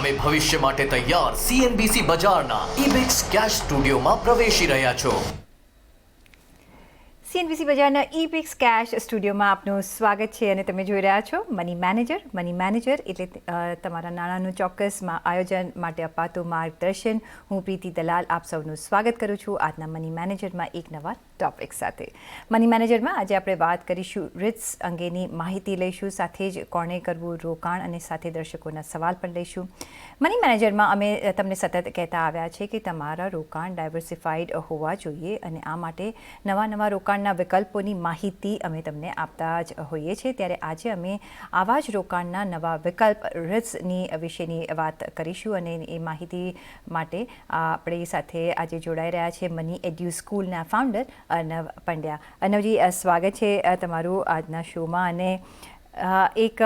તમે ભવિષ્ય માટે તૈયાર સીએનબીસી બજારના ઇબિક્સ કેશ સ્ટુડિયોમાં પ્રવેશી રહ્યા છો. સીએનબીસી બજારના ઇબિક્સ કેશ સ્ટુડિયોમાં આપનું સ્વાગત છે અને તમે જોઈ રહ્યા છો મની મેનેજર. મની મેનેજર એટલે તમારા નાણાંનું ચોક્કસમાં આયોજન માટે અપાતું માર્ગદર્શન. હું પ્રીતિ દલાલ આપ સૌનું સ્વાગત કરું છું આજના મની મેનેજરમાં એક નવા ટોપિક સાથે. મની મેનેજરમાં આજે આપણે વાત કરીશું રિટ્સ અંગેની માહિતી લઈશું, સાથે જ કોણે કરવું રોકાણ અને સાથે દર્શકોના સવાલ પણ લઈશું. મની મેનેજરમાં અમે તમને સતત કહેતા આવ્યા છે કે તમારા રોકાણ ડાયવર્સિફાઈડ હોવા જોઈએ અને આ માટે નવા રોકાણના વિકલ્પોની માહિતી અમે તમને આપતા જ હોઈએ છીએ. ત્યારે આજે અમે આવા જ રોકાણના નવા વિકલ્પ રિટ્સની વિશેની વાત કરીશું અને એ માહિતી માટે આપણી સાથે આજે જોડાઈ રહ્યા છે મની એડ્યુ સ્કૂલના ફાઉન્ડર અર્નવ પંડ્યા. અર્નવજી, સ્વાગત છે તમારું આજના શોમાં. અને એક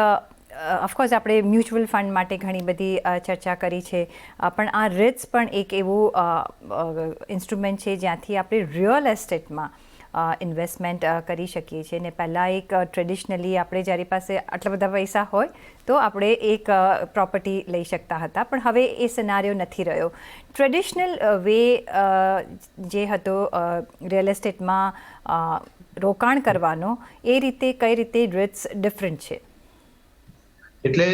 ઓફકોર્સ આપણે મ્યુચ્યુઅલ ફંડ માટે ઘણી બધી ચર્ચા કરી છે, પણ આ રિટ્સ પણ એક એવું ઇન્સ્ટ્રુમેન્ટ છે જ્યાંથી આપણે રિયલ એસ્ટેટમાં ઇન્વેસ્ટમેન્ટ કરી શકીએ છીએ. ને પહેલાં એક ટ્રેડિશનલી આપણે જ્યારે પાસે આટલા બધા પૈસા હોય તો આપણે એક પ્રોપર્ટી લઈ શકતા હતા, પણ હવે એ સિનારીઓ નથી રહ્યો. ટ્રેડિશનલ વે જે હતો રિયલ એસ્ટેટમાં રોકાણ કરવાનો, એ રીતે કઈ રીતે રિટ્સ ડિફરન્ટ છે? એટલે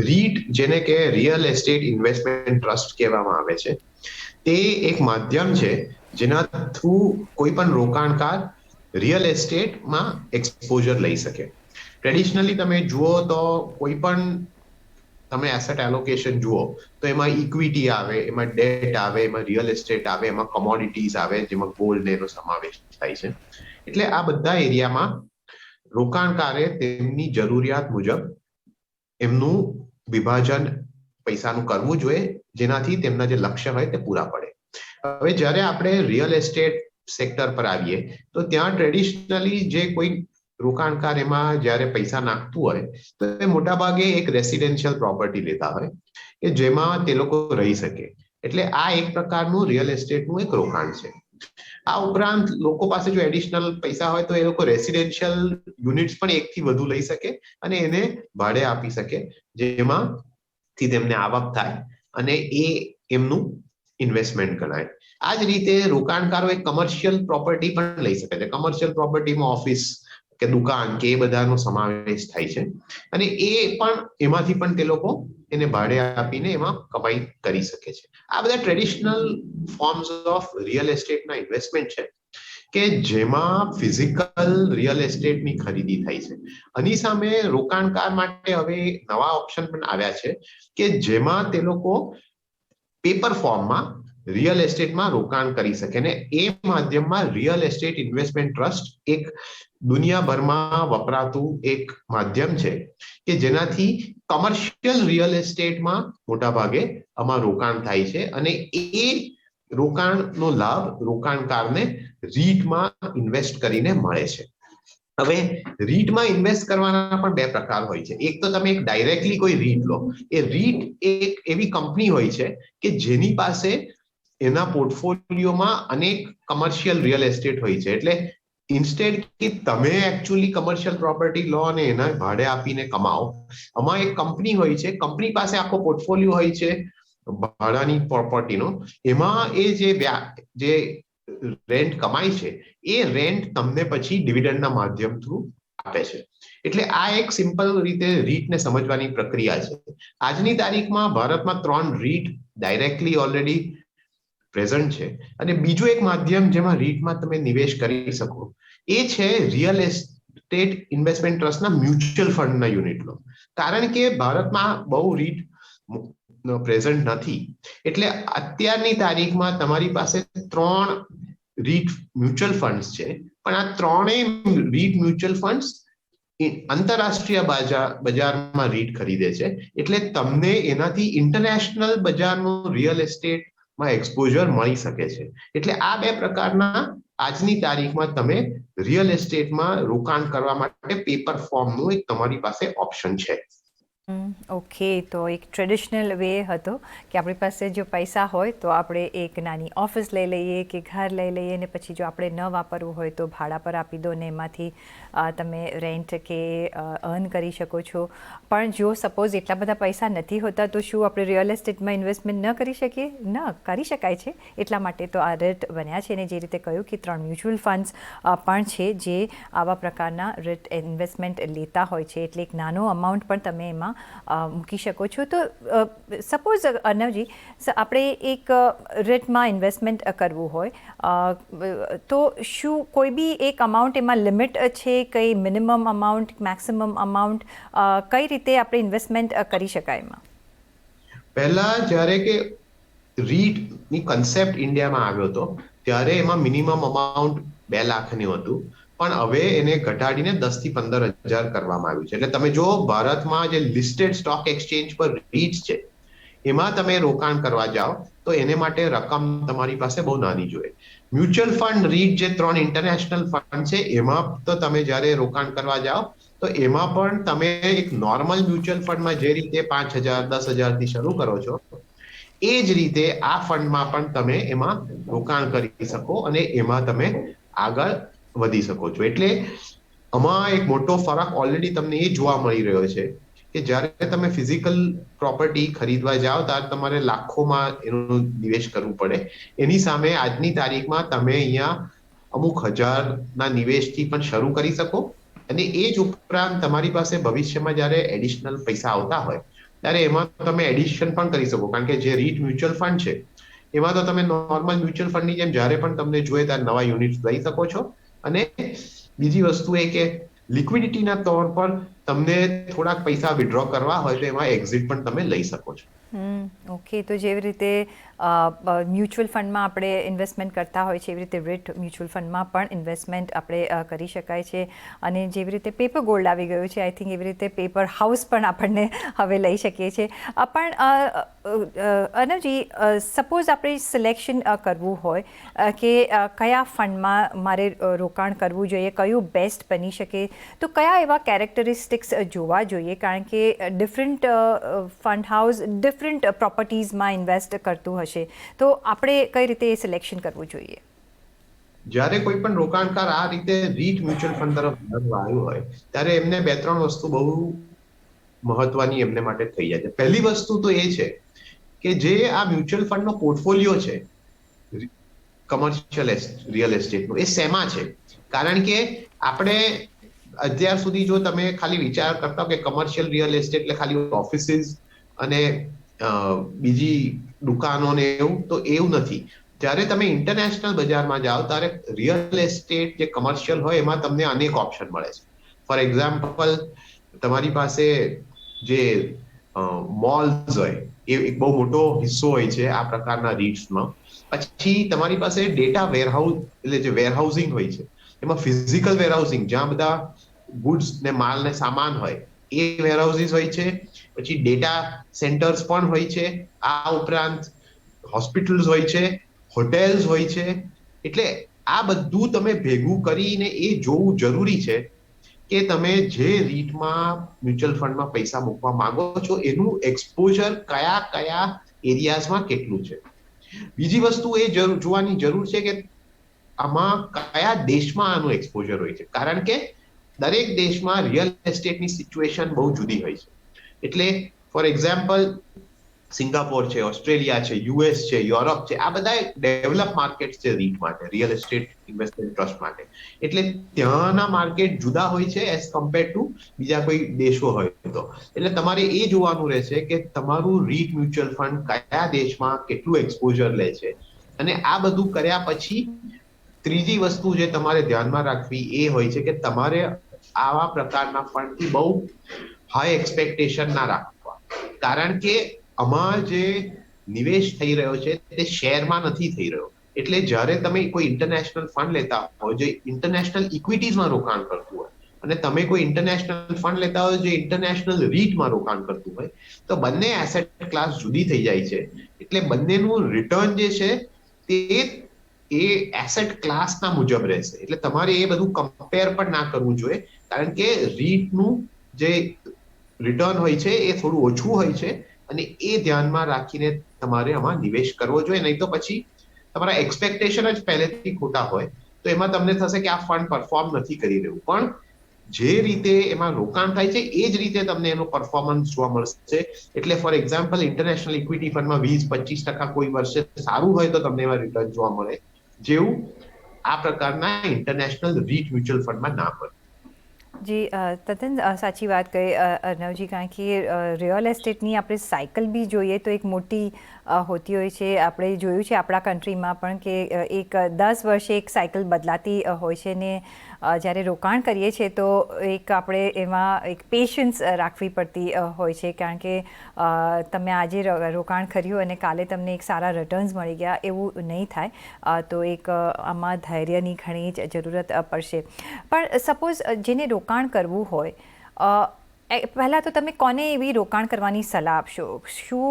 રીટ, જેને કે રિયલ એસ્ટેટ ઇન્વેસ્ટમેન્ટ ટ્રસ્ટ કહેવામાં આવે છે, તે એક માધ્યમ છે જેના થ્રુ કોઈ પણ રોકાણકાર રિયલ એસ્ટેટમાં એક્સપોઝર લઈ શકે. ટ્રેડિશનલી તમે જુઓ તો કોઈ પણ તમે એસેટ એલોકેશન જુઓ તો એમાં ઇક્વિટી આવે, એમાં ડેટ આવે, એમાં રિયલ એસ્ટેટ આવે, એમાં કોમોડિટીઝ આવે, જેમાં ગોલ્ડ એનો સમાવેશ થાય છે. એટલે આ બધા એરિયામાં રોકાણકારે તેમની જરૂરિયાત મુજબ એમનું વિભાજન પૈસાનું કરવું જોઈએ, જેનાથી તેમના જે લક્ષ્ય હોય તે પૂરા પડે. હવે જ્યારે આપણે રિયલ એસ્ટેટ સેક્ટર પર આવીએ તો ત્યાં ટ્રેડિશનલી જે કોઈ રોકાણકાર એમાં જ્યારે પૈસા નાખતું હોય તો એ મોટાભાગે એક રેસિડેન્શિયલ પ્રોપર્ટી લેતા હોય કે જેમાં તે લોકો રહી શકે. એટલે આ એક પ્રકારનું રિયલ એસ્ટેટનું એક રોકાણ છે. આ ઉપરાંત લોકો પાસે જો એડિશનલ પૈસા હોય તો એ લોકો રેસિડેન્શિયલ યુનિટ્સ પણ એકથી વધુ લઈ શકે અને એને ભાડે આપી શકે, જેમાંથી તેમને આવક થાય અને એ એમનું ઇન્વેસ્ટમેન્ટ ગણાય. આ જ રીતે રોકાણકારો એક કમર્શિયલ પ્રોપર્ટી પણ લઈ શકે છે. કમર્શિયલ પ્રોપર્ટીમાં ઓફિસ કે દુકાન કે એ બધાનો સમાવેશ થાય છે અને એ પણ એમાંથી પણ તે લોકો એને ભાડે આપીને એમાં કમાઈ કરી શકે છે. આ બધા ટ્રેડિશનલ ફોર્મ્સ ઓફ રિયલ એસ્ટેટના ઇન્વેસ્ટમેન્ટ છે કે જેમાં ફિઝિકલ રિયલ એસ્ટેટની ખરીદી થાય છે. આની સામે રોકાણકાર માટે હવે નવા ઓપ્શન પણ આવ્યા છે કે જેમાં તે લોકો પેપર ફોર્મમાં રિયલ એસ્ટેટમાં રોકાણ કરી શકે. ને એ માધ્યમમાં રિયલ એસ્ટેટ ઇન્વેસ્ટમેન્ટ ટ્રસ્ટ એક દુનિયાભરમાં વપરાતું એક માધ્યમ છે કે જેનાથી કમર્શિયલ રિયલ એસ્ટેટમાં મોટા ભાગે આમાં રોકાણ થાય છે અને એ રોકાણનો લાભ રોકાણકારને રીટમાં ઇન્વેસ્ટ કરીને મળે છે. હવે રીટમાં ઇન્વેસ્ટ કરવાના પણ બે પ્રકાર હોય છે. એક તો તમે એક ડાયરેક્ટલી કોઈ રીટ લો. એ રીટ એક એવી કંપની હોય છે કે જેની પાસે એના પોર્ટફોલિયોમાં અનેક કમર્શિયલ રિયલ એસ્ટેટ હોય છે. એટલે ઇન્સ્ટેડ કે તમે એકચ્યુઅલી કમર્શિયલ પ્રોપર્ટી લો અને એના ભાડે આપીને કમાઓ, આમાં એક કંપની હોય છે, કંપની પાસે આખો પોર્ટફોલિયો હોય છે ભાડાની પ્રોપર્ટીનો. એમાં એ જે રેન્ટ કમાય છે એ રેન્ટ તમને પછી ડિવિડન્ડના માધ્યમ થ્રુ આપે છે. એટલે આ એક સિમ્પલ રીતે રીટને સમજવાની પ્રક્રિયા છે. આજની તારીખમાં ભારતમાં 3 રીટ ડાયરેક્ટલી ઓલરેડી પ્રેઝન્ટ છે અને બીજું એક માધ્યમ જેમાં રીટમાં તમે નિવેશ કરી શકો એ છે રિયલ એસ્ટેટ ઇન્વેસ્ટમેન્ટ ટ્રસ્ટના મ્યુચ્યુઅલ ફંડના યુનિટ લો. કારણ કે ભારતમાં બહુ રીટ પ્રેઝન્ટ નથી, એટલે અત્યારની તારીખમાં તમારી પાસે 3 રીટ મ્યુચ્યુઅલ ફંડ્સ છે, પણ આ 3 રીટ મ્યુચ્યુઅલ ફંડ્સ આંતરરાષ્ટ્રીય બજારમાં રીટ ખરીદે છે. એટલે તમને એનાથી ઇન્ટરનેશનલ બજારનું રિયલ એસ્ટેટમાં એક્સપોઝર મળી શકે છે. એટલે આ બે પ્રકારના આજની તારીખમાં તમે રિયલ એસ્ટેટમાં રોકાણ કરવા માટે પેપર ફોર્મનું એક તમારી પાસે ઓપ્શન છે. ઓકે, તો એક ટ્રેડિશનલ વે હતો કે આપણી પાસે જો પૈસા હોય તો આપણે એક નાની ઓફિસ લઈ લઈએ કે ઘર લઈ લઈએ, ને પછી જો આપણે ન વાપરવું હોય તો ભાડા પર આપી દો ને એમાંથી તમે રેન્ટ કે અર્ન કરી શકો છો. પણ જો સપોઝ એટલા બધા પૈસા નથી હોતા તો શું આપણે રિયલ એસ્ટેટમાં ઇન્વેસ્ટમેન્ટ ન કરી શકીએ? ન કરી શકાય છે. એટલા માટે તો આ રેટ બન્યા છે. અને જે રીતે કહ્યું કે 3 મ્યુચ્યુઅલ ફંડ્સ પણ છે જે આવા પ્રકારના રેટ ઇન્વેસ્ટમેન્ટ લેતા હોય છે. એટલે એક નાનો અમાઉન્ટ પણ તમે એમાં મૂકી શકો છો. તો સપોઝ અર્નવજી, આપણે એક રેટમાં ઇન્વેસ્ટમેન્ટ કરવું હોય તો શું કોઈ બી એક અમાઉન્ટ એમાં લિમિટ છે? કઈ મિનિમમ અમાઉન્ટ, મેક્સિમમ અમાઉન્ટ, કઈ રીતે આપણે ઇન્વેસ્ટમેન્ટ કરી શકાય એમાં? પહેલા જ્યારે કે રીટ ની કન્સેપ્ટ ઇન્ડિયામાં આવ્યો હતો ત્યારે એમાં મિનિમમ અમાઉન્ટ 2 લાખનું હતું, પણ હવે એને ઘટાડીને 10 થી 15,000 કરવામાં આવ્યું છે. એટલે તમે જો ભારતમાં જે લિસ્ટેડ સ્ટોક એક્સચેન્જ પર રીટ્સ છે એમાં તમે રોકાણ કરવા જાઓ તો એને માટે રકમ તમારી પાસે બહુ નાની જોઈએ. મ્યુચ્યુઅલ ફંડ રીટ જે 3 ઇન્ટરનેશનલ ફંડ છે એમાં તો તમે જ્યારે રોકાણ કરવા જાઓ તો એમાં પણ તમે એક નોર્મલ મ્યુચ્યુઅલ ફંડમાં જે રીતે 5,000 10,000 થી શરૂ કરો છો એ જ રીતે આ ફંડમાં પણ તમે એમાં રોકાણ કરી શકો અને એમાં તમે આગળ વધી શકો છો. એટલે આમાં એક મોટો ફરક ઓલરેડી તમને એ જોવા મળી રહ્યો છે કે જ્યારે તમે ફિઝિકલ પ્રોપર્ટી ખરીદવા જાઓ ત્યારે તમારે લાખોમાં એનું નિવેશ કરવું પડે. એની સામે આજની તારીખમાં તમે અહીંયા અમુક હજારના નિવેશથી પણ શરૂ કરી શકો અને એ જ ઉપરાંત તમારી પાસે ભવિષ્યમાં જ્યારે એડિશનલ પૈસા આવતા હોય ત્યારે એમાં તમે એડિશન પણ કરી શકો. કારણ કે જે રીટ મ્યુચ્યુઅલ ફંડ છે એમાં તો તમે નોર્મલ મ્યુચ્યુઅલ ફંડની જેમ જ્યારે પણ તમને જોઈએ ત્યારે નવા યુનિટ્સ લઈ શકો છો. અને બીજી વસ્તુ એ કે લિક્વિડિટીના તौर પર તમને થોડાક પૈસા વિડ્રો કરવા હોય તો એમાં એક્ઝિટ પણ તમે લઈ શકો છો. ઓકે, તો જેવી રીતે મ્યુચ્યુઅલ ફંડમાં આપણે ઇન્વેસ્ટમેન્ટ કરતા હોય છે એવી રીતે રીટ મ્યુચ્યુઅલ ફંડમાં પણ ઇન્વેસ્ટમેન્ટ આપણે કરી શકાય છે. અને જેવી રીતે પેપર ગોલ્ડ આવી ગયું છે, આઈ થિંક એવી રીતે પેપર હાઉસ પણ આપણને હવે લઈ શકીએ છીએ. પણ અર્નવજી, સપોઝ આપણે સિલેક્શન કરવું હોય કે કયા ફંડમાં મારે રોકાણ કરવું જોઈએ, કયું બેસ્ટ બની શકે, તો કયા એવા કેરેક્ટરિસ્ટિક્સ જોવા જોઈએ? કારણ કે ડિફરન્ટ ફંડ હાઉસ ડિફરન્ટ પ્રોપર્ટીઝમાં ઇન્વેસ્ટ કરતું હશે, તો આપણે કઈ રીતે એ સિલેક્શન કરવું જોઈએ? જ્યારે કોઈ પણ રોકાણકાર આ રીતે રીટ મ્યુચ્યુઅલ ફંડ તરફ વળવા આવ્યો હોય ત્યારે એમને 2-3 વસ્તુ બહુ મહત્વની એમને માટે થઈ જાય છે. પહેલી વસ્તુ તો એ છે કે જે આ મ્યુચ્યુઅલ ફંડનો પોર્ટફોલિયો છે કમર્શિયલ રિયલ એસ્ટેટનો, એ શેમાં છે? કારણ કે આપણે અત્યાર સુધી જો તમે ખાલી વિચાર કરતા હો કે કમર્શિયલ રિયલ એસ્ટેટ એટલે ખાલી ઓફિસીસ અને બીજી દુકાનો ને એવું, તો એવું નથી. જ્યારે તમે ઇન્ટરનેશનલ બજારમાં જાઓ ત્યારે રિયલ એસ્ટેટ જે કમર્શિયલ હોય એમાં તમને અનેક ઓપ્શન મળે છે. ફોર એક્ઝામ્પલ, તમારી પાસે જે મોલ્સ હોય એ એક બહુ મોટો હિસ્સો હોય છે આ પ્રકારના રીટ્સમાં. પછી તમારી પાસે ડેટા વેરહાઉસ એટલે જે વેરહાઉસિંગ હોય છે એમાં ફિઝિકલ વેરહાઉસિંગ જ્યાં બધા ગુડ્સ ને માલ ને સામાન હોય એ વેરહાઉસીસ હોય છે. પછી ડેટા સેન્ટર્સ પણ હોય છે. આ ઉપરાંત હોસ્પિટલ્સ હોય છે, હોટેલ્સ હોય છે. એટલે આ બધું તમે ભેગું કરીને એ જોવું જરૂરી છે કે તમે જે રીટમાં મ્યુચ્યુઅલ ફંડમાં પૈસા મૂકવા માંગો છો એનું એક્સપોઝર કયા કયા એરિયાઝમાં કેટલું છે. બીજી વસ્તુ એ જોવાની જરૂર છે કે આમાં કયા દેશમાં આનું એક્સપોઝર હોય છે. કારણ કે દરેક દેશમાં રિયલ એસ્ટેટની સિચ્યુએશન બહુ જુદી હોય છે. એટલે ફોર એક્ઝામ્પલ, સિંગાપોર છે, ઓસ્ટ્રેલિયા છે, યુએસ છે, યુરોપ છે, આ બધા ડેવલપ માર્કેટ છે રીટ માટે, રિયલ એસ્ટેટ ઇન્વેસ્ટમેન્ટ ટ્રસ્ટ માટે. એટલે ત્યાંના માર્કેટ જુદા હોય છે એઝ કમ્પેર ટુ બીજા કોઈ દેશો હોય તો. એટલે તમારે એ જોવાનું રહેશે કે તમારું રીટ મ્યુચ્યુઅલ ફંડ કયા દેશમાં કેટલું એક્સપોઝર લે છે. અને આ બધું કર્યા પછી ત્રીજી વસ્તુ જે તમારે ધ્યાનમાં રાખવી એ હોય છે કે તમારે આવા પ્રકારના ફંડથી બહુ હાઈ એક્સપેક્ટેશન ના રાખવા. કારણ કે આમાં જે નિવેશ થઈ રહ્યો છે તે શેરમાં નથી થઈ રહ્યો. એટલે જ્યારે તમે કોઈ ઇન્ટરનેશનલ ફંડ લેતા હોય જે ઇન્ટરનેશનલ ઇક્વિટીઝમાં રોકાણ કરતું હોય અને તમે કોઈ ઇન્ટરનેશનલ ફંડ લેતા હોય જે ઇન્ટરનેશનલ રીટમાં રોકાણ કરતું હોય તો બંને એસેટ ક્લાસ જુદી થઈ જાય છે. એટલે બંનેનું રિટર્ન જે છે તે એ એસેટ ક્લાસના મુજબ રહેશે. એટલે તમારે એ બધું કમ્પેર પણ ના કરવું જોઈએ. કારણ કે રીટનું જે રિટર્ન હોય છે એ થોડું ઓછું હોય છે, અને એ ધ્યાનમાં રાખીને તમારે આમાં નિવેશ કરવો જોઈએ. નહીં તો પછી તમારા એક્સપેક્ટેશન જ પહેલેથી ખોટા હોય તો એમાં તમને થશે કે આ ફંડ પરફોર્મ નથી કરી રહ્યું. પણ જે રીતે એમાં રોકાણ થાય છે એ જ રીતે તમને એનું પરફોર્મન્સ જોવા મળશે. એટલે ફોર એક્ઝામ્પલ ઇન્ટરનેશનલ ઇક્વિટી ફંડમાં 20-25% કોઈ વર્ષે સારું હોય તો તમને એમાં રિટર્ન જોવા મળે, જેવું આ પ્રકારના ઇન્ટરનેશનલ રીટ મ્યુચ્યુઅલ ફંડમાં ના મળે. જી, તદ્દન સાચી વાત કહી અર્ણવજી, કારણ કે રિયલ એસ્ટેટની આપણે સાયકલ બી જોઈએ તો એક મોટી હોતી હોય છે. આપણે જોયું છે આપણા કન્ટ્રીમાં પણ કે એક 10 વર્ષે એક સાયકલ બદલાતી હોય છે ને જ્યારે રોકાણ કરીએ છીએ તો એક આપણે એમાં એક પેશન્સ રાખવી પડતી હોય છે, કારણ કે તમે આજે રોકાણ કર્યું અને કાલે તમને એક સારા રિટર્ન્સ મળી ગયા એવું નહીં થાય. તો એક આમાં ધૈર્યની ઘણી જ જરૂરત પડશે. પણ સપોઝ જેને રોકાણ કરવું હોય, પહેલાં તો તમે કોને એવી રોકાણ કરવાની સલાહ આપશો? શું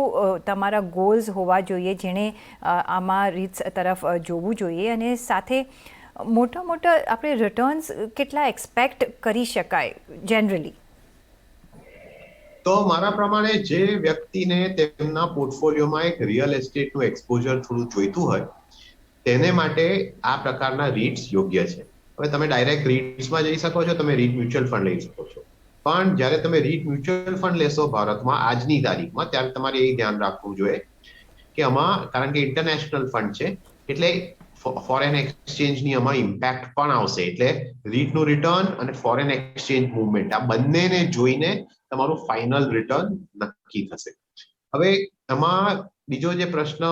તમારા ગોલ્સ હોવા જોઈએ જેણે આમાં રીટ્સ તરફ જોવું જોઈએ, અને સાથે મોટા આપણે રિટર્ન્સ કેટલા એક્સપેક્ટ કરી શકાય જનરલી? તો મારા પ્રમાણે જે વ્યક્તિને તેમના પોર્ટફોલિયોમાં એક રિયલ એસ્ટેટનું એક્સપોઝર થોડું જોઈતું હોય તેને માટે આ પ્રકારના રીટ્સ યોગ્ય છે. હવે તમે ડાયરેક્ટ રીટ્સમાં જઈ શકો છો, તમે રીટ મ્યુચ્યુઅલ ફંડ લઈ શકો છો. પણ જ્યારે તમે રીટ મ્યુચ્યુઅલ ફંડ લેશો ભારતમાં આજની તારીખમાં, ત્યારે તમારે એ ધ્યાન રાખવું જોઈએ કે આમાં, કારણ કે ઇન્ટરનેશનલ ફંડ છે એટલે ફોરેન એક્સચેન્જની આમાં ઇમ્પેક્ટ પણ આવશે. એટલે રીટનું રિટર્ન અને ફોરેન એક્સચેન્જ મુવમેન્ટ આ બંનેને જોઈને તમારું ફાઇનલ રિટર્ન નક્કી થશે. હવે આમાં બીજો જે પ્રશ્ન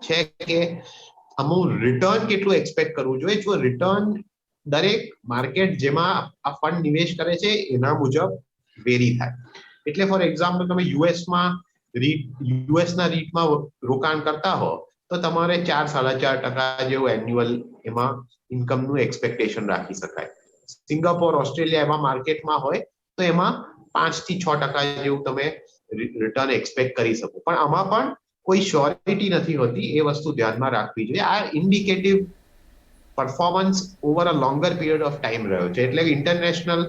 છે કે આનું રિટર્ન કેટલું એક્સપેક્ટ કરવું જોઈએ. જો રિટર્ન દરેક માર્કેટ જેમાં આ ફંડ નિવેશ કરે છે એના મુજબ વેરી થાય. એટલે ફોર એક્ઝામ્પલ તમે યુએસના રીટમાં રોકાણ કરતા હો તો તમારે 4-4.5% જેવું એન્યુઅલ એમાં ઇન્કમનું એક્સપેક્ટેશન રાખી શકાય. સિંગાપોર, ઓસ્ટ્રેલિયા એવા માર્કેટમાં હોય તો એમાં 5-6% જેવું તમે રિટર્ન એક્સપેક્ટ કરી શકો. પણ આમાં પણ કોઈ શ્યોરિટી નથી હોતી, એ વસ્તુ ધ્યાનમાં રાખવી જોઈએ. આ indicative performance over a longer period of time રહ્યો છે. એટલે ઇન્ટરનેશનલ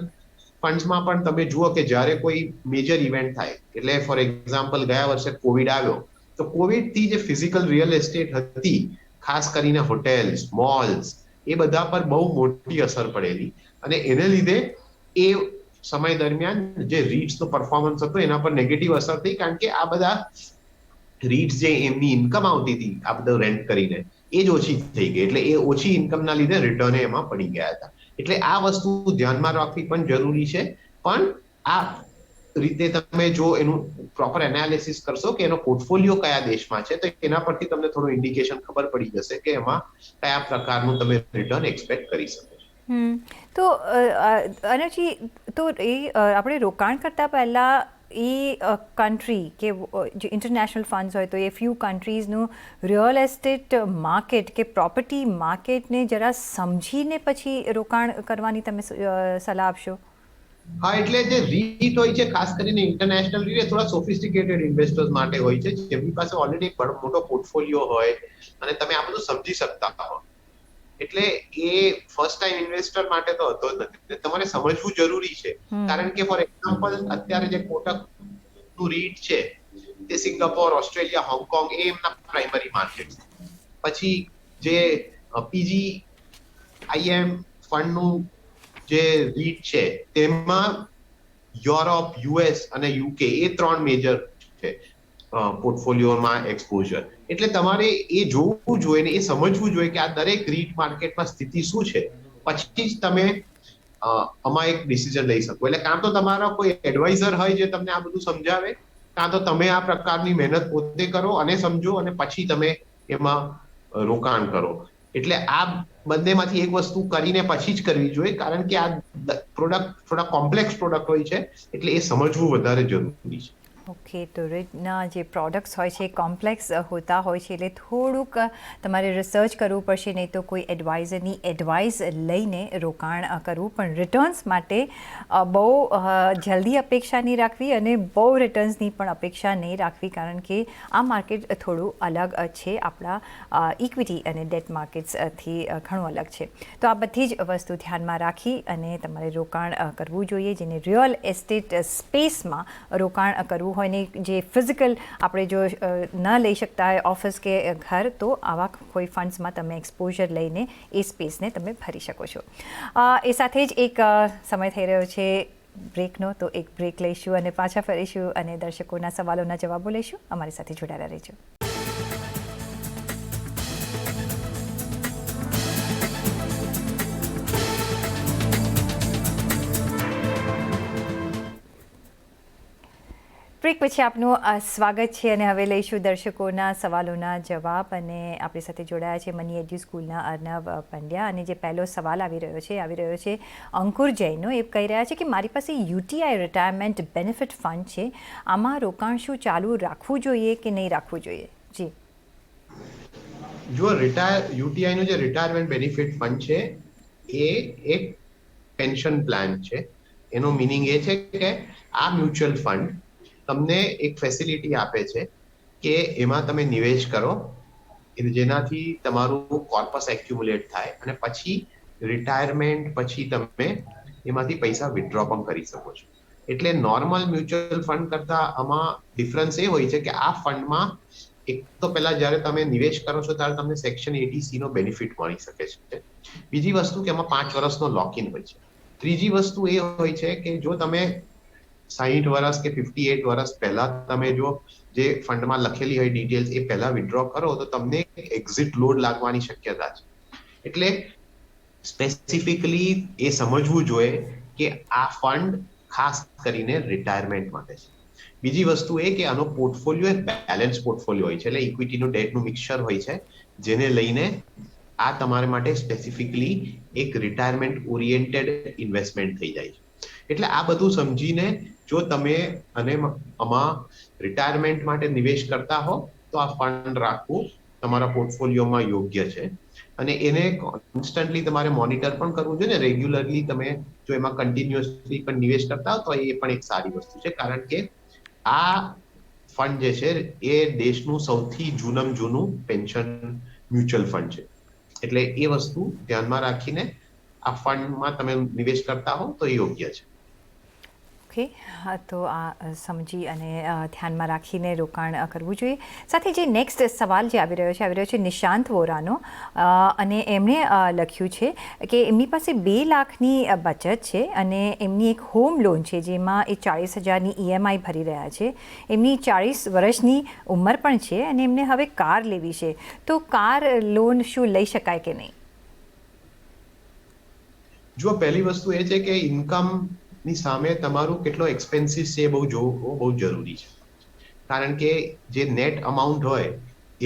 ફંડ્સમાં પણ તમે જુઓ કે જ્યારે કોઈ મેજર ઇવેન્ટ થાય, એટલે ફોર એક્ઝામ્પલ ગયા વર્ષે કોવિડ આવ્યો તો કોવિડથી જે ફિઝિકલ રિયલ એસ્ટેટ હતી, ખાસ કરીને હોટેલ્સ, મોલ્સ, એ બધા પર બહુ મોટી અસર પડેલી, અને એને લીધે એ સમય દરમિયાન જે રીટ્સનો પરફોર્મન્સ હતો એના પર નેગેટિવ અસર થઈ, કારણ કે આ બધા રીટ્સ જે એમની ઇન્કમ આવતી હતી આ બધું રેન્ટ કરીને એ જ ઓછી થઈ ગઈ. એટલે એ ઓછી ઇન્કમના લીધે રિટર્ન એમાં પડી ગયા હતા. એટલે આ વસ્તુ ધ્યાનમાં રાખવી પણ જરૂરી છે. પણ આ રીતે તમે જો એનું પ્રોપર એનાલિસિસ કરશો કે એનો પોર્ટફોલિયો કયા દેશમાં છે તો એના પરથી તમને થોડું ઇન્ડિકેશન ખબર પડી જશે કે એમાં કયા પ્રકારનું તમે રિટર્ન એક્સપેક્ટ કરી શકો. તો અનુજી, તો એ આપણે રોકાણ કરતા પહેલાં એ કન્ટ્રી કે જે ઇન્ટરનેશનલ ફંડ્સ હોય તો એ ફ્યુ કન્ટ્રીઝનું રિયલ એસ્ટેટ માર્કેટ કે પ્રોપર્ટી માર્કેટને જરા સમજીને પછી રોકાણ કરવાની તમે સલાહ આપશો? હા, એટલે જે રીટ હોય છે ખાસ કરીને ઇન્ટરનેશનલ રીટ થોડા સોફિસ્ટિકેટેડ ઇન્વેસ્ટર્સ માટે હોય છે, જેમની પાસે ઓલરેડી એક મોટો પોર્ટફોલિયો હોય અને તમે આ બધું સમજી શકતા હો. એટલે એ ફર્સ્ટ ટાઈમ ઇન્વેસ્ટર માટે તો હતો જ નથી. તમારે સમજવું જરૂરી છે, કારણ કે ફોર એક્ઝામ્પલ અત્યારે જે કોટકનું રીટ છે તે સિંગાપોર, ઓસ્ટ્રેલિયા, હોંગકોંગ એ એમના પ્રાઇમરી માર્કેટ. પછી જે PGIM ફંડનું જે રીટ છે તેમાં યુરોપ, US અને UK એ 3 મેજર છે પોર્ટફોલિયોમાં એક્સપોઝર. એટલે તમારે એ જોવું જોઈએ ને એ સમજવું જોઈએ કે આ દરેક રીટ માર્કેટમાં સ્થિતિ શું છે, પછી જ તમે આમાં એક ડિસિઝન લઈ શકો. એટલે કાં તો તમારો કોઈ એડવાઇઝર હોય જે તમને આ બધું સમજાવે, કાં તો તમે આ પ્રકારની મહેનત પોતે કરો અને સમજો અને પછી તમે એમાં રોકાણ કરો. એટલે આ બંનેમાંથી એક વસ્તુ કરીને પછી જ કરવી જોઈએ, કારણ કે આ પ્રોડક્ટ થોડા કોમ્પ્લેક્સ પ્રોડક્ટ હોય છે, એટલે એ સમજવું વધારે જરૂરી છે. ઓકે, તો રીટના જે પ્રોડક્ટ્સ હોય છે એ કોમ્પ્લેક્સ હોતા હોય છે, એટલે થોડુંક તમારે રિસર્ચ કરવું પડશે, નહીં તો કોઈ એડવાઇઝરની એડવાઇસ લઈને રોકાણ કરવું. પણ રિટર્ન્સ માટે બહુ જલ્દી અપેક્ષા નહીં રાખવી અને બહુ રિટર્ન્સની પણ અપેક્ષા નહીં રાખવી, કારણ કે આ માર્કેટ થોડું અલગ છે, આપણા ઇક્વિટી અને ડેટ માર્કેટ્સથી ઘણું અલગ છે. તો આ બધી જ વસ્તુ ધ્યાનમાં રાખી અને તમારે રોકાણ કરવું જોઈએ. જેને રિયલ એસ્ટેટ સ્પેસમાં રોકાણ કરવું હોય ને, જે ફિઝિકલ આપણે જો ન લઈ શકતા હોય ઓફિસ કે ઘર, તો આવા કોઈ ફંડ્સમાં તમે એક્સપોઝર લઈને એ સ્પેસને તમે ભરી શકો છો. એ સાથે જ એક સમય થઈ રહ્યો છે બ્રેકનો, તો એક બ્રેક લઈશું અને પાછા ફરીશું અને દર્શકોના સવાલોના જવાબો લઈશું. અમારી સાથે જોડાયેલા રહેજો. બ્રેક પછી આપનું સ્વાગત છે અને હવે લઈશું દર્શકોના સવાલોના જવાબ. અને આપણી સાથે જોડાયા છે મની એડ્યુ સ્કૂલના અર્નવ પંડ્યા. અને જે પહેલો સવાલ આવી રહ્યો છે અંકુર જૈનનો. એ કહી રહ્યા છે કે મારી પાસે યુટીઆઈ રિટાયરમેન્ટ બેનિફિટ ફંડ છે, આમાં રોકાણ શું ચાલુ રાખવું જોઈએ કે નહીં રાખવું જોઈએ? જી, જો યુટીઆઈ નો જે રિટાયરમેન્ટ બેનિફિટ ફંડ છે એ એક પેન્શન પ્લાન છે. એનો મિનિંગ એ છે કે આ મ્યુચ્યુઅલ ફંડ તમને એક ફેસિલિટી આપે છે કે એમાં તમે નિવેશ કરો, જેનાથી તમારું કોર્પસ એક્યુમ્યુલેટ થાય અને પછી રિટાયરમેન્ટ પછી તમે એમાંથી પૈસા વિથડ્રો પણ કરી શકો છો. એટલે નોર્મલ મ્યુચ્યુઅલ ફંડ કરતા આમાં ડિફરન્સ એ હોય છે કે આ ફંડમાં એક તો પહેલા જ્યારે તમે નિવેશ કરો છો ત્યારે તમને સેક્શન 80C નો બેનિફિટ મળી શકે છે. બીજી વસ્તુ કે એમાં 5 વર્ષનો લોક ઇન હોય છે. ત્રીજી વસ્તુ એ હોય છે કે જો તમે 60 વર્ષ કે 58 વર્ષ પહેલા તમે જો જે ફંડમાં લખેલી હોય ડિટેલ્સ એ પહેલા વિથડ્રો કરો તો તમને એક્ઝિટ લોડ લાગવાની શક્યતા છે. એટલે સ્પેસિફિકલી એ સમજવું જોઈએ કે આ ફંડ ખાસ કરીને રિટાયરમેન્ટ માટે છે. બીજી વસ્તુ એ કે આનો પોર્ટફોલિયો એક બેલેન્સ પોર્ટફોલિયો હોય છે, એટલે ઇક્વિટીનું ડેટનું મિક્સચર હોય છે, જેને લઈને આ તમારા માટે સ્પેસિફિકલી એક રિટાયરમેન્ટ ઓરિએન્ટેડ ઇન્વેસ્ટમેન્ટ થઈ જાય છે. એટલે આ બધું સમજીને જો તમે અને આમાં રિટાયરમેન્ટ માટે નિવેશ કરતા હો તો આ ફંડ રાખવું તમારા પોર્ટફોલિયોમાં યોગ્ય છે. અને એને કોન્સ્ટન્ટલી તમારે મોનિટર પણ કરવું જોઈએ ને. રેગ્યુલરલી તમે જો એમાં કન્ટિન્યુઅસલી પણ નિવેશ કરતા હો તો એ પણ એક સારી વસ્તુ છે, કારણ કે આ ફંડ જે છે એ દેશનું સૌથી જૂનું પેન્શન મ્યુચ્યુઅલ ફંડ છે. એટલે એ વસ્તુ ધ્યાનમાં રાખીને આ ફંડમાં તમે નિવેશ કરતા હો તો એ યોગ્ય છે. ઓકે, તો આ સમજી અને ધ્યાનમાં રાખીને રોકાણ કરવું જોઈએ. સાથે જે નેક્સ્ટ સવાલ જે આવી રહ્યો છે નિશાંત વોરાનો. અને એમણે લખ્યું છે કે એમની પાસે 2 લાખની બચત છે અને એમની એક હોમ લોન છે જેમાં એ 40,000ની EMI ભરી રહ્યા છે. એમની 40 વર્ષની ઉંમર પણ છે અને એમને હવે કાર લેવી છે, તો કાર લોન શું લઈ શકાય કે નહીં? જો પહેલી વસ્તુ એ છે કે ઇન્કમ ની સામે તમારું કેટલો એક્સપેન્સિસ છે એ બહુ જરૂરી છે. કારણ કે જે નેટ અમાઉન્ટ હોય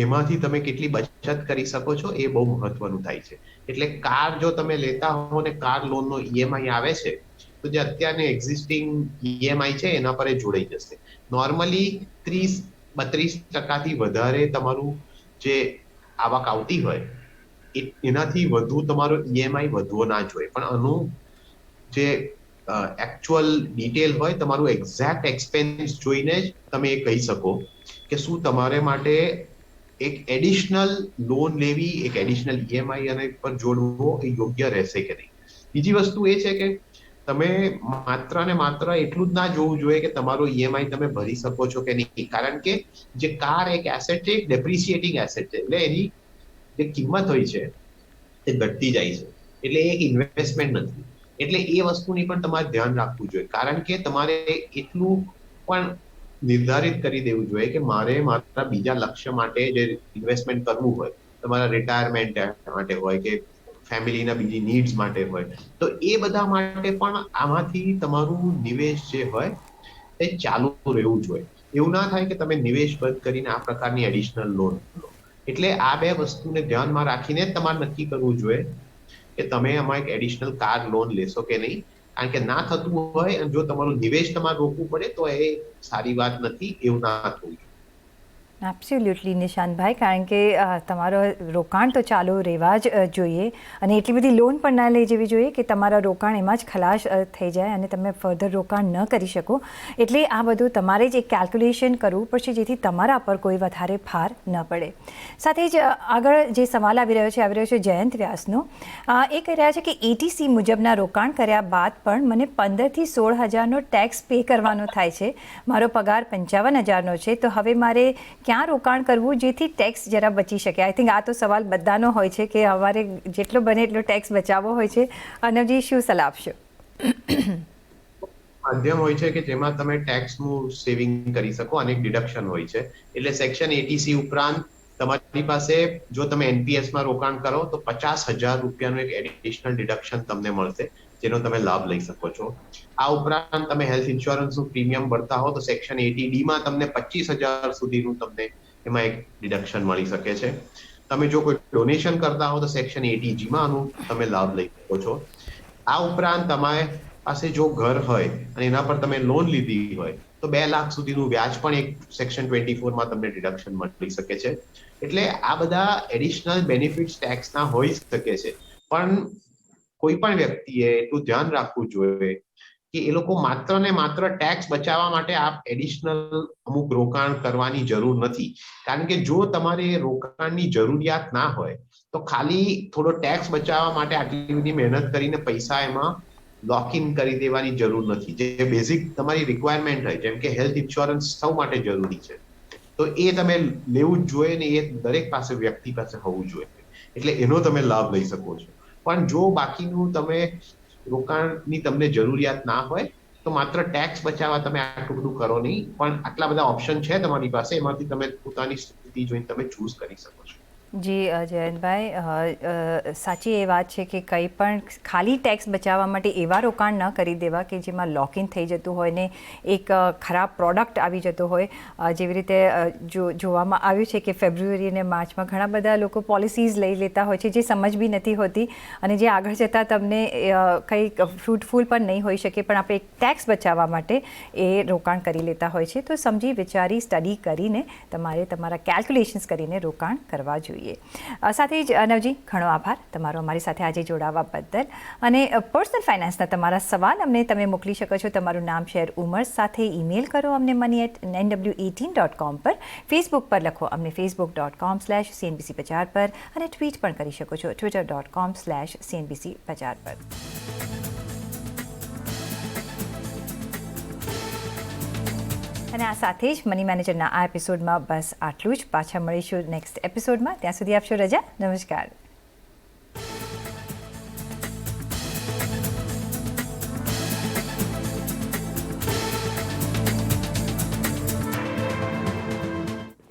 એમાંથી તમે કેટલી બચત કરી શકો છો એ બહુ મહત્વનું થાય છે. એટલે કાર જો તમે લેતા હો ને કાર લોનનો EMI આવે છે તો જે અત્યારની એક્ઝિસ્ટિંગ EMI છે એના પર એ જોડાઈ જશે. નોર્મલી 30-32% વધારે તમારું જે આવક આવતી હોય એનાથી વધુ તમારો EMI વધવો ના જોઈએ. પણ આનું જે એકચ્યુઅલ ડિટેલ હોય, તમારું એક્ઝેક્ટ એક્સપેન્સ જોઈને જ તમે એ કહી શકો કે શું તમારે માટે એક એડિશનલ લોન લેવી, એક એડિશનલ EMI અને પર જોડવો એ યોગ્ય રહેશે કે નહીં. બીજી વસ્તુ એ છે કે તમે માત્ર ને માત્ર એટલું જ ના જોવું જોઈએ કે તમારો EMI તમે ભરી શકો છો કે નહીં, કારણ કે જે કાર એક એસેટ છે, એક ડેપ્રિસિએટિંગ એસેટ છે, એટલે એની જે કિંમત હોય છે એ ઘટતી જાય છે. એટલે એક ઇન્વેસ્ટમેન્ટ નથી. એટલે એ વસ્તુની પણ તમારે ધ્યાન રાખવું જોઈએ, કારણ કે તમારે એટલું પણ નિર્ધારિત કરી દેવું જોઈએ કે મારે મારા બીજા લક્ષ્ય માટે જે ઇન્વેસ્ટમેન્ટ કરવું હોય, તમારા રિટાયરમેન્ટ માટે હોય કે ફેમિલીના બીજી નીડ્સ માટે હોય, તો એ બધા માટે પણ આમાંથી તમારું નિવેશ જે હોય એ ચાલુ રહેવું જોઈએ. એવું ના થાય કે તમે નિવેશ બંધ કરીને આ પ્રકારની એડિશનલ લોન લો. એટલે આ 2 વસ્તુને ધ્યાનમાં રાખીને તમારે નક્કી કરવું જોઈએ કે તમે આમાં એક એડિશનલ કાર લોન લેશો કે નહીં. કારણ કે ના થતું હોય અને જો તમારું નિવેશ તમારે રોકવું પડે તો એ સારી વાત નથી, એવું ના થવું જોઈએ. એબ્સોલ્યુટલી નિશાંતભાઈ, કારણ કે તમારો રોકાણ તો ચાલુ રહેવા જ જોઈએ અને એટલી બધી લોન પણ ના લઈ જવી જોઈએ કે તમારા રોકાણ એમાં જ ખલાસ થઈ જાય અને તમે ફર્ધર રોકાણ ન કરી શકો. એટલે આ બધું તમારે જ એક કેલ્ક્યુલેશન કરવું પડશે જેથી તમારા પર કોઈ વધારે ભાર ન પડે. સાથે જ આગળ જે સવાલ આવી રહ્યો છે જયંત વ્યાસનો. એ કહી રહ્યા છે કે એટીસી મુજબના રોકાણ કર્યા બાદ પણ મને 15,000 થી 16,000નો ટેક્સ પે કરવાનો થાય છે. મારો પગાર 55,000નો છે, તો હવે મારે ક્યાં રોકાણ કરવું જેથી ટેક્સ જરા બચી શકે? આઈ થિંક આ તો સવાલ બધાનો હોય છે કે અમારે જેટલો બને એટલો ટેક્સ બચાવવો હોય છે. અનવજી, શું સલાહ આપશો? માધ્યમ હોય છે કે જેમાં તમે ટેક્સનું સેવિંગ કરી શકો, અને ડિડક્શન હોય છે. એટલે સેક્શન 80C ઉપરાંત તમારી પાસે જો તમે એનપીએસમાં રોકાણ કરો તો 50,000 રૂપિયાનું એક એડિશનલ ડિડક્શન તમને મળશે, જેનો તમે લાભ લઈ શકો છો. આ ઉપરાંત તમે હેલ્થ ઇન્સ્યોરન્સનું પ્રીમિયમ ભરતા હો તો સેક્શન 80D માં તમને 25,000 સુધીનું તમને એમાં એક ડિડક્શન મળી શકે છે. તમે જો કોઈ ડોનેશન કરતા હો તો સેક્શન 80G માં આનું તમે લાભ લઈ શકો છો. આ ઉપરાંત તમારે પાસે જો ઘર હોય અને એના પર તમે લોન લીધી હોય તો 2 લાખ સુધીનું વ્યાજ પણ એક સેક્શન 24 માં તમને ડિડક્શન મળી શકે છે. એટલે આ બધા એડિશનલ બેનિફિટ્સ ટેક્સના હોઈ શકે છે, પણ કોઈ પણ વ્યક્તિએ એટલું ધ્યાન રાખવું જોઈએ કે એ લોકો માત્ર ને માત્ર ટેક્સ બચાવવા માટે આ એડિશનલ અમુક રોકાણ કરવાની જરૂર નથી. કારણ કે જો તમારે રોકાણની જરૂરિયાત ના હોય તો ખાલી થોડો ટેક્સ બચાવવા માટે આટલી બધી મહેનત કરીને પૈસા એમાં લોક ઇન કરી દેવાની જરૂર નથી. જે બેઝિક તમારી રિક્વાયરમેન્ટ હોય, જેમ કે હેલ્થ ઇન્સ્યોરન્સ સૌ માટે જરૂરી છે, તો એ તમે લેવું જ જોઈએ ને એ દરેક પાસે વ્યક્તિ પાસે હોવું જોઈએ. એટલે એનો તમે લાભ લઈ શકો છો. પણ જો બાકીનું તમે રોકાણની તમને જરૂરિયાત ના હોય તો માત્ર ટેક્સ બચાવવા તમે આટલું બધું કરો નહીં, પણ આટલા બધા ઓપ્શન છે તમારી પાસે, એમાંથી તમે પોતાની સ્થિતિ જોઈને તમે ચૂઝ કરી શકો છો. જી જયંતભાઈ, સાચી એ વાત છે કે કંઈ પણ ખાલી ટેક્સ બચાવવા માટે એવા રોકાણ ન કરી દેવા કે જેમાં લોક ઇન થઈ જતું હોય ને એક ખરાબ પ્રોડક્ટ આવી જતો હોય. જેવી રીતે જોવામાં આવ્યું છે કે ફેબ્રુઆરી અને માર્ચમાં ઘણા બધા લોકો પોલિસીઝ લઈ લેતા હોય છે જે સમજ બી નથી હોતી અને જે આગળ જતાં તમને કંઈક ફ્રૂટફુલ પણ નહીં હોઈ શકે, પણ આપણે એક ટેક્સ બચાવવા માટે એ રોકાણ કરી લેતા હોય છે. તો સમજી વિચારી સ્ટડી કરીને તમારે તમારા કેલ્ક્યુલેશન્સ કરીને રોકાણ કરવા જોઈએ. સાથે જ નવજી, ઘણો આભાર તમારો અમારી સાથે આજે જોડાવા બદલ. અને પર્સનલ ફાઇનાન્સના તમારા સવાલ અમને તમે મોકલી શકો છો. તમારું નામ, શહેર, ઉંમર સાથે ઈમેલ કરો અમને money@9w18.com પર. ફેસબુક પર લખો અમને facebook.com/CNBC બજાર પર, અને ટ્વીટ પણ કરી શકો છો twitter.com/CNBC બજાર પર. અને આ સાથે જ મની મેનેજરના આ એપિસોડમાં બસ આટલું જ. પાછા મળીશું નેક્સ્ટ એપિસોડમાં. ત્યાં સુધી આપશો રજા. નમસ્કાર.